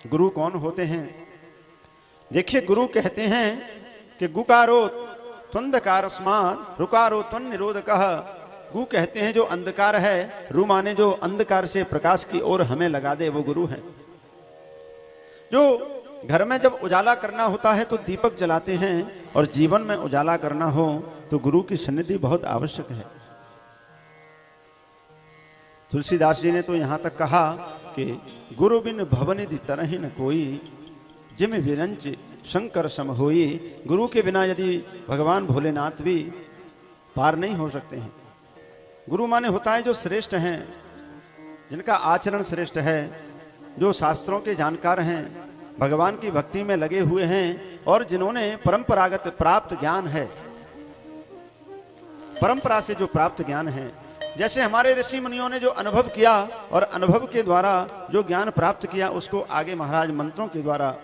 गुरु कौन होते हैं? देखिए, गुरु कहते हैं कि गुकारो त्वंधकारस्मात् रुकारो त्वं निरोधकः। गु कहते हैं जो अंधकार है, रु माने जो अंधकार से प्रकाश की ओर हमें लगा दे, वो गुरु है। जो घर में जब उजाला करना होता है तो दीपक जलाते हैं, और जीवन में उजाला करना हो तो गुरु की सन्निधि बहुत आवश्यक है। तुलसीदास जी ने तो यहां तक कहा कि गुरु बिन भवनिधि तरहि न कोई, जिम विरंच शंकर सम होई। गुरु के बिना यदि भगवान भोलेनाथ भी पार नहीं हो सकते हैं। गुरु माने होता है जो श्रेष्ठ हैं, जिनका आचरण श्रेष्ठ है, जो शास्त्रों के जानकार हैं, भगवान की भक्ति में लगे हुए हैं, और जिन्होंने परंपरागत प्राप्त ज्ञान है, परंपरा से जो प्राप्त ज्ञान है। जैसे हमारे ऋषि मुनियों ने जो अनुभव किया और अनुभव के द्वारा जो ज्ञान प्राप्त किया, उसको आगे महाराज मंत्रों के द्वारा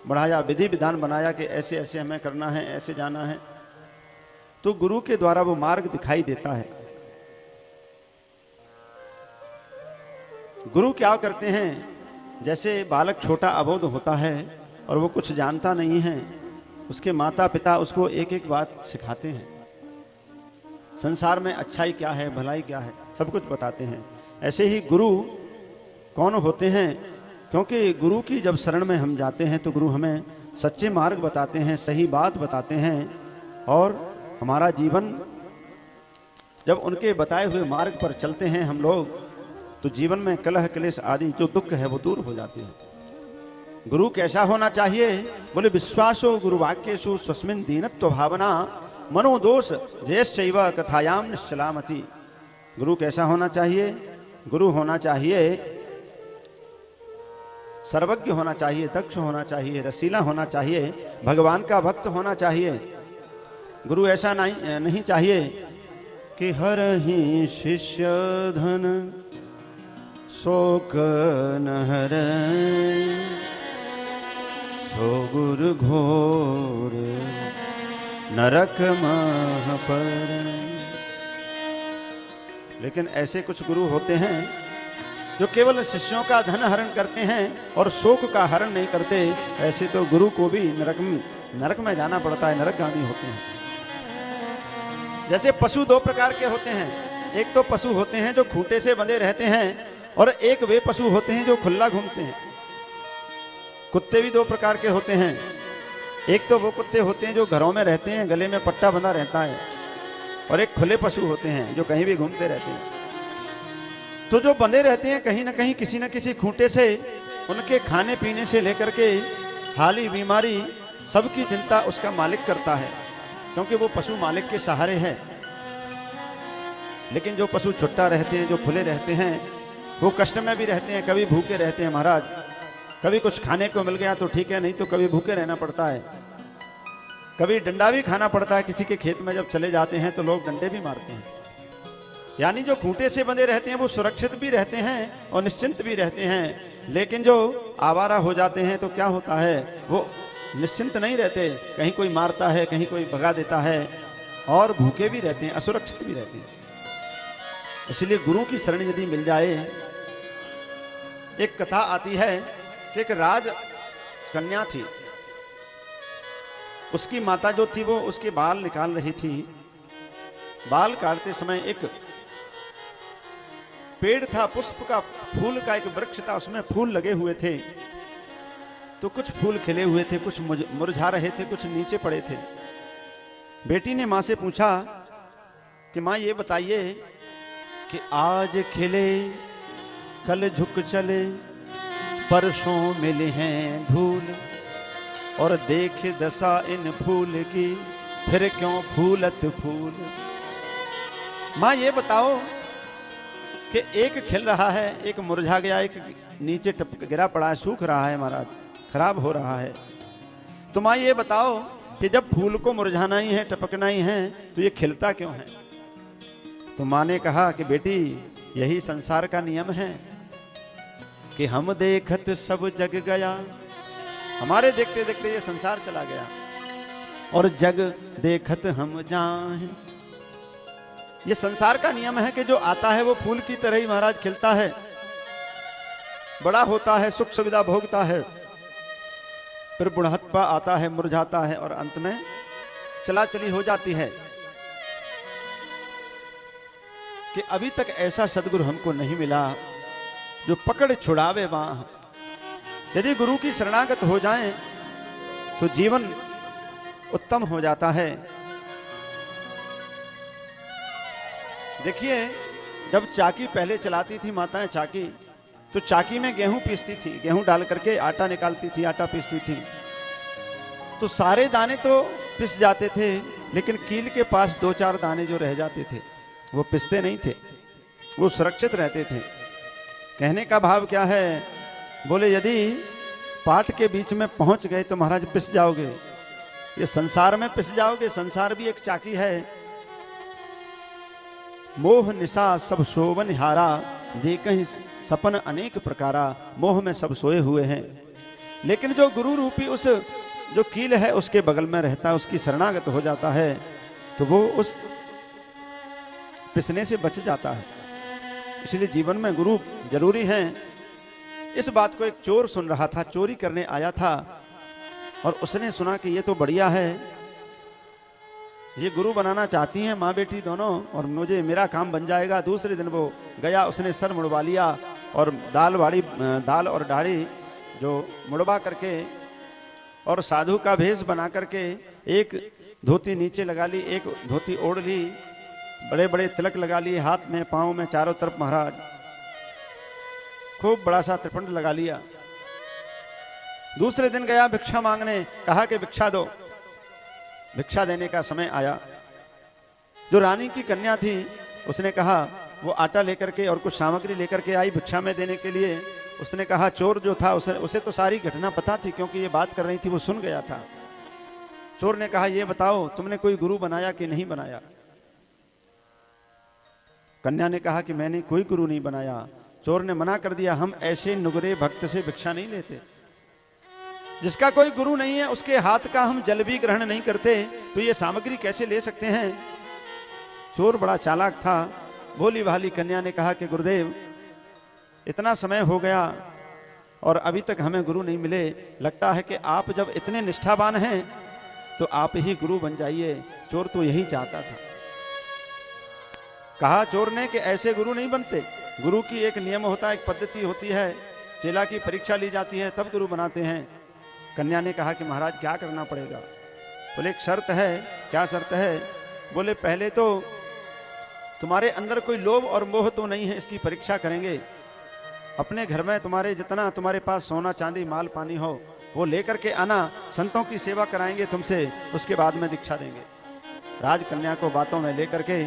बढ़ाया, विधि विधान बनाया कि ऐसे ऐसे हमें करना है, ऐसे जाना है। तो गुरु के द्वारा वो मार्ग दिखाई देता है। गुरु क्या करते हैं? जैसे बालक छोटा अबोध होता है और वो कुछ जानता नहीं है, उसके माता पिता उसको एक एक बात सिखाते हैं। संसार में अच्छाई क्या है, भलाई क्या है, सब कुछ बताते हैं। ऐसे ही गुरु कौन होते हैं? क्योंकि गुरु की जब शरण में हम जाते हैं तो गुरु हमें सच्चे मार्ग बताते हैं, सही बात बताते हैं, और हमारा जीवन जब उनके बताए हुए मार्ग पर चलते हैं हम लोग, तो जीवन में कलह क्लेश आदि जो दुख है वो दूर हो जाते हैं। गुरु कैसा होना चाहिए? बोले विश्वासो गुरु वाक्येषु स्वस्मिन् दीनत्व भावना मनोदोष जयश्चैव कथायाम निश्चलामति। गुरु कैसा होना चाहिए? गुरु होना चाहिए सर्वज्ञ होना चाहिए, दक्ष होना चाहिए, रसीला होना चाहिए, भगवान का भक्त होना चाहिए। गुरु ऐसा नहीं चाहिए कि हर ही शिष्य धन शोक न हरै, सो गुरु घोर नरक मह पर। लेकिन ऐसे कुछ गुरु होते हैं जो केवल शिष्यों का धन हरण करते हैं और शोक का हरण नहीं करते। ऐसे तो गुरु को भी नरक में जाना पड़ता है, नरकगामी होते हैं। जैसे पशु दो प्रकार के होते हैं। एक तो पशु होते हैं जो खूंटे से बंधे रहते हैं, और एक वे पशु होते हैं जो खुला घूमते हैं। कुत्ते भी दो प्रकार के होते हैं। एक तो वो कुत्ते होते हैं जो घरों में रहते हैं, गले में पट्टा बंधा रहता है, और एक खुले पशु होते हैं जो कहीं भी घूमते रहते हैं। तो जो बंधे रहते हैं कहीं ना कहीं किसी न किसी खूंटे से, उनके खाने पीने से लेकर के हाली बीमारी सबकी चिंता उसका मालिक करता है, क्योंकि वो पशु मालिक के सहारे है। लेकिन जो पशु छुट्टा रहते हैं, जो खुले रहते हैं, वो कष्ट में भी रहते हैं, कभी भूखे रहते हैं महाराज। कभी कुछ खाने को मिल गया तो ठीक है, नहीं तो कभी भूखे रहना पड़ता है। कभी डंडा भी खाना पड़ता है। किसी के खेत में जब चले जाते हैं तो लोग डंडे भी मारते हैं। यानी जो खूंटे से बंधे रहते हैं वो सुरक्षित भी रहते हैं और निश्चिंत भी रहते हैं। लेकिन जो आवारा हो जाते हैं तो क्या होता है, वो निश्चिंत नहीं रहते, कहीं कोई मारता है, कहीं कोई भगा देता है, और भूखे भी रहते हैं, असुरक्षित भी रहते हैं। इसलिए गुरु की शरण यदि मिल जाए। एक कथा आती है कि एक राज कन्या थी, उसकी माता जो थी वो उसके बाल निकाल रही थी। बाल काटते समय एक पेड़ था, पुष्प का, फूल का एक वृक्ष था, उसमें फूल लगे हुए थे। तो कुछ फूल खिले हुए थे, कुछ मुरझा रहे थे, कुछ नीचे पड़े थे। बेटी ने मां से पूछा कि मां ये बताइए कि आज खिले कल झुक चले, परसों मिले हैं धूल, और देख दशा इन फूल की, फिर क्यों फूलत फूल। मां ये बताओ कि एक खिल रहा है, एक मुरझा गया, एक नीचे टपक गिरा पड़ा है, सूख रहा है महाराज, खराब हो रहा है। तो मां ये बताओ कि जब फूल को मुरझाना ही है, टपकना ही है, तो ये खिलता क्यों है। तो मां ने कहा कि बेटी यही संसार का नियम है कि हम देखत सब जग गया। हमारे देखते देखते ये संसार चला गया, और जग देखत हम जाएं। ये संसार का नियम है कि जो आता है वो फूल की तरह ही महाराज खिलता है, बड़ा होता है, सुख सुविधा भोगता है, फिर बुढ़ापा आता है, मुरझाता है और अंत में चला चली हो जाती है। कि अभी तक ऐसा सदगुरु हमको नहीं मिला जो पकड़ छुड़ावे बाह। यदि गुरु की शरणागत हो जाएं तो जीवन उत्तम हो जाता है। देखिए, जब चाकी पहले चलाती थी माताएं चाकी, तो चाकी में गेहूं पीसती थी, गेहूं डाल करके आटा निकालती थी, आटा पीसती थी। तो सारे दाने तो पिस जाते थे, लेकिन कील के पास 2-4 दाने जो रह जाते थे वो पिसते नहीं थे, वो सुरक्षित रहते थे। कहने का भाव क्या है? बोले यदि पाट के बीच में पहुंच गए तो महाराज पिस जाओगे, ये संसार में पिस जाओगे। संसार भी एक चाकी है। मोह निशा सब शोभन हारा, जे कहीं सपन अनेक प्रकारा। मोह में सब सोए हुए हैं, लेकिन जो गुरु रूपी उस जो कील है उसके बगल में रहता है, उसकी शरणागत हो जाता है, तो वो उस पिसने से बच जाता है। इसलिए जीवन में गुरु जरूरी हैं। इस बात को एक चोर सुन रहा था, चोरी करने आया था, और उसने सुना कि ये तो बढ़िया है, ये गुरु बनाना चाहती हैं माँ बेटी दोनों, और मुझे मेरा काम बन जाएगा। दूसरे दिन वो गया, उसने सर मुड़वा लिया और दाल और दाढ़ी जो मुड़वा करके और साधु का भेष बना करके एक धोती नीचे लगा ली, एक धोती ओढ़ ली, बड़े बड़े तिलक लगा लिए हाथ में, पांव में, चारों तरफ महाराज खूब बड़ा सा त्रिपुंड लगा लिया। दूसरे दिन गया भिक्षा मांगने, कहा कि भिक्षा दो। भिक्षा देने का समय आया। जो रानी की कन्या थी उसने कहा, वो आटा लेकर के और कुछ सामग्री लेकर के आई भिक्षा में देने के लिए। उसने कहा, चोर जो था उसे तो सारी घटना पता थी, क्योंकि ये बात कर रही थी, वो सुन गया था। चोर ने कहा, ये बताओ तुमने कोई गुरु बनाया कि नहीं बनाया? कन्या ने कहा कि मैंने कोई गुरु नहीं बनाया। चोर ने मना कर दिया, हम ऐसे नुगरे भक्त से भिक्षा नहीं लेते। जिसका कोई गुरु नहीं है उसके हाथ का हम जल भी ग्रहण नहीं करते, तो ये सामग्री कैसे ले सकते हैं? चोर बड़ा चालाक था। भोली भाली कन्या ने कहा कि गुरुदेव, इतना समय हो गया और अभी तक हमें गुरु नहीं मिले, लगता है कि आप जब इतने निष्ठावान हैं तो आप ही गुरु बन जाइए। चोर तो यही चाहता था। कहा चोर ने कि ऐसे गुरु नहीं बनते, गुरु की एक नियम होता है, एक पद्धति होती है, चेला की परीक्षा ली जाती है तब गुरु बनाते हैं। कन्या ने कहा कि महाराज क्या करना पड़ेगा? बोले एक शर्त है। क्या शर्त है? बोले पहले तो तुम्हारे अंदर कोई लोभ और मोह तो नहीं है, इसकी परीक्षा करेंगे। अपने घर में तुम्हारे जितना तुम्हारे पास सोना चांदी माल पानी हो वो लेकर के आना, संतों की सेवा कराएंगे तुमसे, उसके बाद में दीक्षा देंगे। राजकन्या को बातों में लेकर के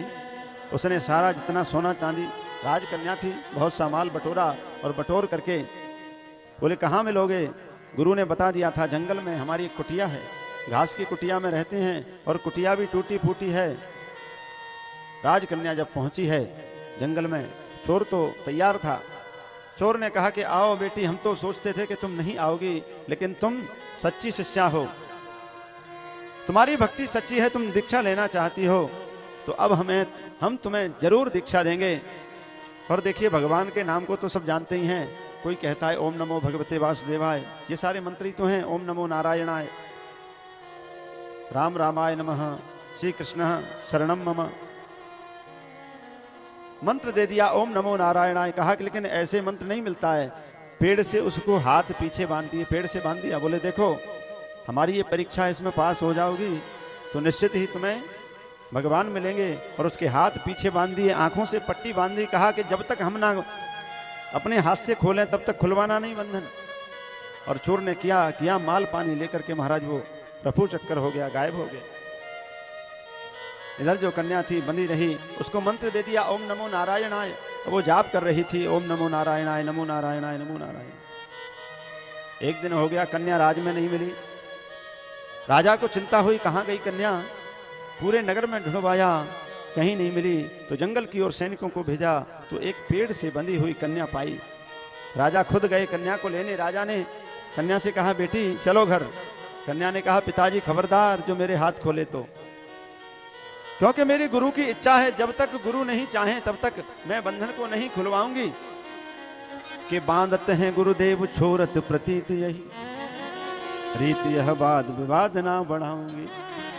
उसने सारा जितना सोना चांदी, राजकन्या थी, बहुत सा माल बटोरा और बटोर करके बोले कहाँ मिलोगे? गुरु ने बता दिया था, जंगल में हमारी एक कुटिया है, घास की कुटिया में रहते हैं और कुटिया भी टूटी फूटी है। राजकन्या जब पहुंची है जंगल में, चोर तो तैयार था। चोर ने कहा कि आओ बेटी, हम तो सोचते थे कि तुम नहीं आओगी, लेकिन तुम सच्ची शिष्या हो, तुम्हारी भक्ति सच्ची है, तुम दीक्षा लेना चाहती हो, तो अब हम तुम्हें जरूर दीक्षा देंगे। और देखिए, भगवान के नाम को तो सब जानते ही हैं। कोई कहता है ओम नमो भगवते वासुदेवाय, ये सारे मंत्र ही तो हैं। ओम नमो नारायणाय, राम रामाय नमः, श्री कृष्ण शरणम मम, मंत्र दे दिया ओम नमो नारायणाय। कहा कि लेकिन ऐसे मंत्र नहीं मिलता है, पेड़ से उसको हाथ पीछे बांध दिए, पेड़ से बांध दिया। बोले देखो, हमारी ये परीक्षा है, इसमें पास हो जाओगी तो निश्चित ही तुम्हें भगवान मिलेंगे। और उसके हाथ पीछे बांध दिए, आंखों से पट्टी बांध दी। कहा कि जब तक हम ना अपने हाथ से खोलें तब तक खुलवाना नहीं बंधन। और चोर ने किया माल पानी लेकर के महाराज वो रफू चक्कर हो गया, गायब हो गया। इधर जो कन्या थी बनी रही, उसको मंत्र दे दिया ओम नमो नारायणाय, वो जाप कर रही थी ओम नमो नारायणाय, नमो नारायणाय, नमो नारायण। एक दिन हो गया, कन्या राज में नहीं मिली। राजा को चिंता हुई, कहाँ गई कन्या? पूरे नगर में ढूंढवाया, कहीं नहीं मिली। तो जंगल की ओर सैनिकों को भेजा, तो एक पेड़ से बंधी हुई कन्या पाई। राजा खुद गए कन्या को लेने। राजा ने कन्या से कहा बेटी चलो घर। कन्या ने कहा पिताजी खबरदार, जो मेरे हाथ खोले तो, क्योंकि मेरी गुरु की इच्छा है, जब तक गुरु नहीं चाहे तब तक मैं बंधन को नहीं खुलवाऊंगी। कि बांधत हैं गुरुदेव छोरत प्रतीत यही, रीति यह वाद विवाद ना बढ़ाऊंगी।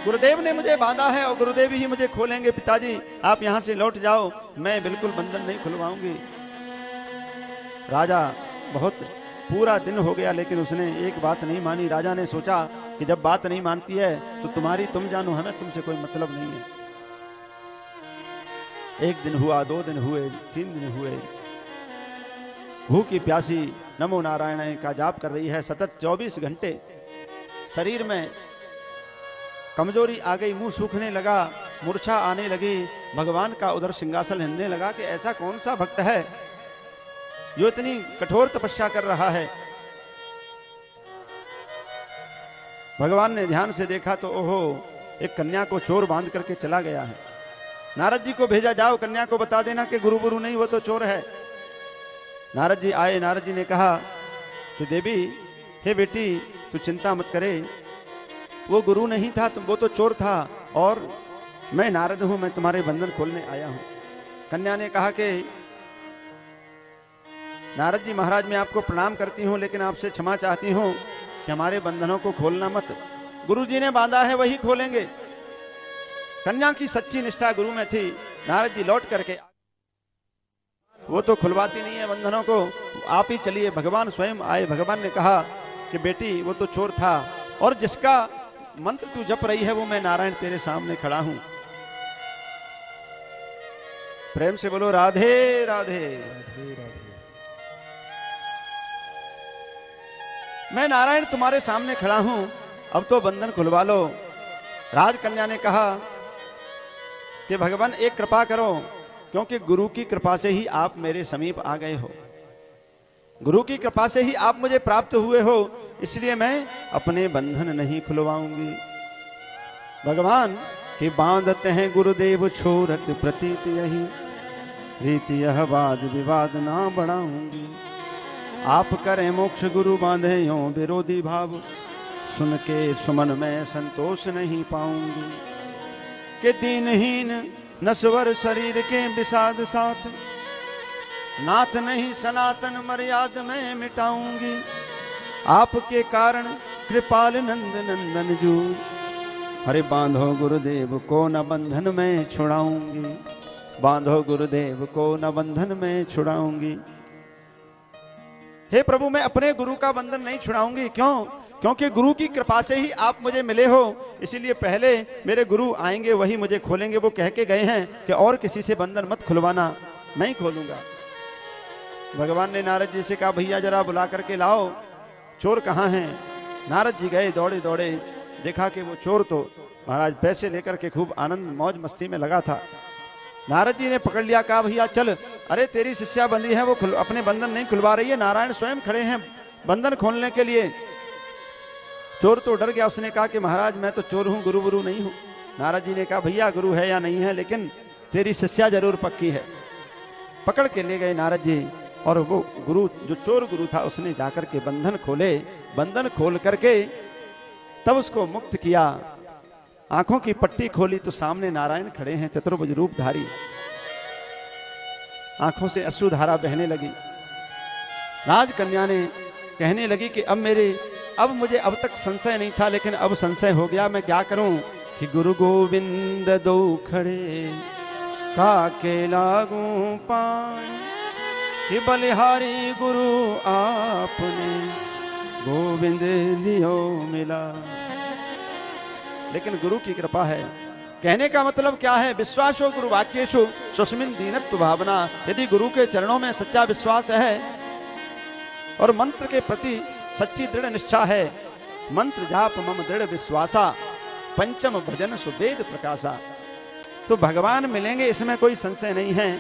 गुरुदेव ने मुझे बांधा है और गुरुदेव ही मुझे खोलेंगे। पिताजी आप यहां से लौट जाओ, मैं बिल्कुल बंधन नहीं खुलवाऊंगी। राजा बहुत पूरा दिन हो गया लेकिन उसने एक बात नहीं मानी। राजा ने सोचा कि जब बात नहीं मानती है तो तुम्हारी तुम जानो, हमें तुमसे कोई मतलब नहीं है। एक दिन हुआ, 2 दिन हुए, 3 दिन हुए। भूखी प्यासी नमो नारायण का जाप कर रही है सतत 24 घंटे। शरीर में कमजोरी आ गई, मुंह सूखने लगा, मूर्छा आने लगी। भगवान का उधर सिंहासन हिलने लगा कि ऐसा कौन सा भक्त है जो इतनी कठोर तपस्या कर रहा है। भगवान ने ध्यान से देखा तो ओहो, एक कन्या को चोर बांध करके चला गया है। नारद जी को भेजा, जाओ कन्या को बता देना कि गुरु गुरु नहीं, वो तो चोर है। नारद जी आए। नारद जी ने कहा कि देवी, हे बेटी तू चिंता मत करे, वो गुरु नहीं था, वो तो चोर था और मैं नारद हूं, मैं तुम्हारे बंधन खोलने आया हूं। कन्या ने कहा कि नारद जी महाराज मैं आपको प्रणाम करती हूं, लेकिन आपसे क्षमा चाहती हूं कि हमारे बंधनों को खोलना मत। गुरु जी ने बांधा है वही खोलेंगे। कन्या की सच्ची निष्ठा गुरु में थी। नारद जी लौट करके, वो तो खुलवाती नहीं है बंधनों को, आप ही चलिए। भगवान स्वयं आए। भगवान ने कहा कि बेटी वो तो चोर था और जिसका मंत्र तू जप रही है वो मैं नारायण तेरे सामने खड़ा हूं। प्रेम से बोलो राधे राधे। मैं नारायण तुम्हारे सामने खड़ा हूं, अब तो बंधन खुलवा लो। राजकन्या ने कहा कि भगवान एक कृपा करो, क्योंकि गुरु की कृपा से ही आप मेरे समीप आ गए हो, गुरु की कृपा से ही आप मुझे प्राप्त हुए हो, इसलिए मैं अपने बंधन नहीं खुलवाऊंगी। भगवान कि बांधते हैं गुरुदेव छोरत प्रतीत यही, रीति यह वाद विवाद ना बढ़ाऊंगी। आप करें मोक्ष गुरु बांधे यो विरोधी भाव, सुन के सुमन में संतोष नहीं पाऊंगी। कि दीनहीन नश्वर शरीर के विषाद साथ, नाथ नहीं सनातन मर्याद में मिटाऊंगी। आपके कारण कृपाल नंद नंदन जू, अरे बांधो गुरुदेव को न बंधन में छुड़ाऊंगी, बांधो गुरुदेव को न बंधन में छुड़ाऊंगी। हे प्रभु मैं अपने गुरु का बंधन नहीं छुड़ाऊंगी। क्यों? क्योंकि गुरु की कृपा से ही आप मुझे मिले हो, इसीलिए पहले मेरे गुरु आएंगे वही मुझे खोलेंगे। वो कह के गए हैं कि और किसी से बंधन मत खुलवाना, नहीं खोलूंगा। भगवान ने नारद जी से कहा भैया जरा बुला करके लाओ, चोर कहाँ हैं? नारद जी गए दौड़े दौड़े, देखा कि वो चोर तो महाराज पैसे लेकर के खूब आनंद मौज मस्ती में लगा था। नारद जी ने पकड़ लिया, कहा भैया चल, अरे तेरी शिष्या बंदी है, वो अपने बंधन नहीं खुलवा रही है, नारायण स्वयं खड़े हैं बंधन खोलने के लिए। चोर तो डर गया, उसने कहा कि महाराज मैं तो चोर हूं, गुरु गुरु नहीं हूं। नारद जी ने कहा भैया गुरु है या नहीं है, लेकिन तेरी शिष्या जरूर पक्की है। पकड़ के ले गए नारद जी, और वो गुरु जो चोर गुरु था उसने जाकर के बंधन खोले। बंधन खोल करके तब उसको मुक्त किया। आंखों की पट्टी खोली तो सामने नारायण खड़े हैं चतुर्भुज रूपधारी। आंखों से अश्रुधारा बहने लगी। राजकन्या ने कहने लगी कि अब मुझे अब तक संशय नहीं था, लेकिन अब संशय हो गया। मैं क्या करूं कि गुरु गोविंद दो खड़े काके लागू पाए, कि बलिहारी गुरु आपने गोविंद लियो मिला। लेकिन गुरु की कृपा है। कहने का मतलब क्या है? विश्वासो गुरु वाक्येषु सुस्मिन दीनत्व भावना। यदि गुरु के चरणों में सच्चा विश्वास है और मंत्र के प्रति सच्ची दृढ़ निष्ठा है, मंत्र जाप मम दृढ़ विश्वासा, पंचम भजन सुवेद प्रकाशा, तो भगवान मिलेंगे, इसमें कोई संशय नहीं है।